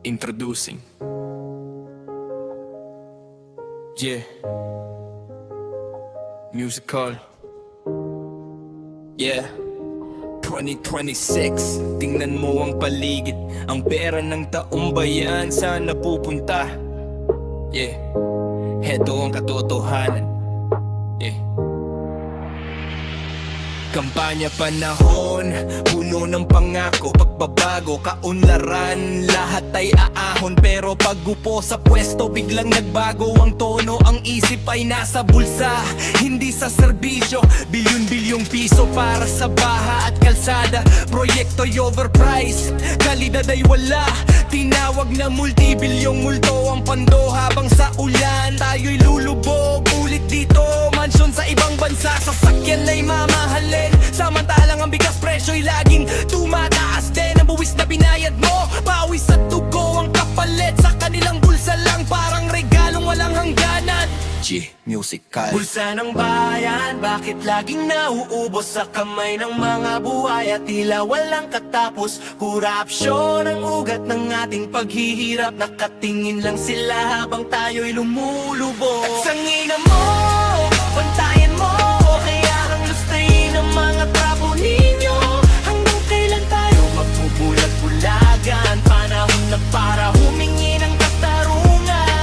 Introducing. Yeah. Musical. Yeah. 2026, tingnan mo ang paligid. Ang pera ng taong bayan, saan napupunta? Yeah. Heto ang katotohanan. Yeah. Kampanya panahon, puno ng pangako, pagbabago, kaunlaran, lahat ay aahon. Pero pag-upo sa pwesto, biglang nagbago ang tono. Ang isip ay nasa bulsa, hindi sa serbisyo. Bilyon-bilyong piso para sa baha at kalsada. Proyekto'y overpriced, kalidad ay wala. Tinawag na multibilyong multo ang pando. Habang sa ulan, tayo'y lulubog. Ulit dito, mansyon sa ibang bansa. Sasakyan ay mamahalin, samantalang ang bigas presyo'y laging tumataas din. Ang buwis na binayad mo, pawis at dugo ang kapalit. Sa kanilang bulsa lang, parang regalong walang hangganan. Musical. Bulsa ng bayan, bakit laging nauubos sa kamay ng mga buhay at tila walang katapos? Korupsyon ang ugat ng ating paghihirap. Nakatingin lang sila habang tayo'y lumulubog. At sangina mo, pantayan mo, kaya ang lustrain ng mga trapo ninyo. Hanggang kailan tayo magbubulag-bulagan? Panahon na para humingi ng katarungan.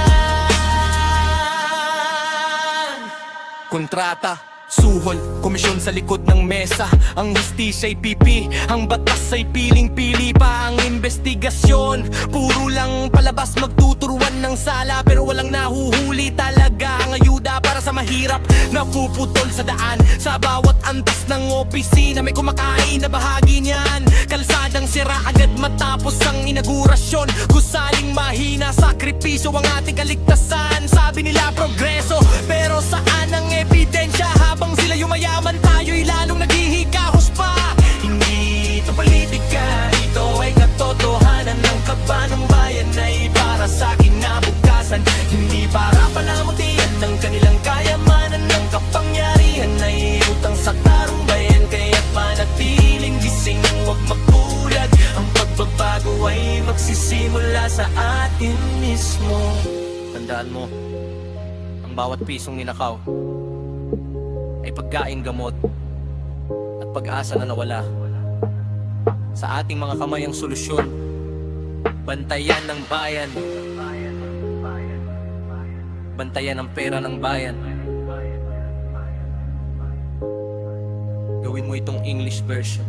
Kontrata, suhol, komisyon sa likod ng mesa. Ang hustisya'y pipi, ang batas ay piling-pili pa. Ang investigasyon, puro lang palabas, magtuturuan ng sala. Pero walang nahuhuli talaga. Ang ayuda para sa mahirap, napuputol sa daan. Sa bawat antas ng opisina, may kumakain na bahagi niyan. Kalsadang sira agad matapos ang inaugurasyon. Gusaling mahina, sakripisyo ang ating kaligtasan. Sabi nila progreso, pero saan ang ebidensya? Habang sila yumayaman, tayo'y lalong naghihikahos pa. Hindi ito politika, ito ay katotohanan. Ng kaba ng bayan ay para sa kinabukasan. Hindi para palamutian ng kanilang kayamanan. Ng kapangyarihan ay utang sa tarong bayan. Kaya't manatiling gising, huwag magbulag. Ang pagbabago ay magsisimula sa atin mismo. Tandaan mo, ang bawat pisong ninakaw ay pagkaing gamot at pag-asa na nawala. Sa ating mga kamay ang solusyon, bantayan ng bayan, bantayan ang pera ng bayan. Gawin mo itong English version.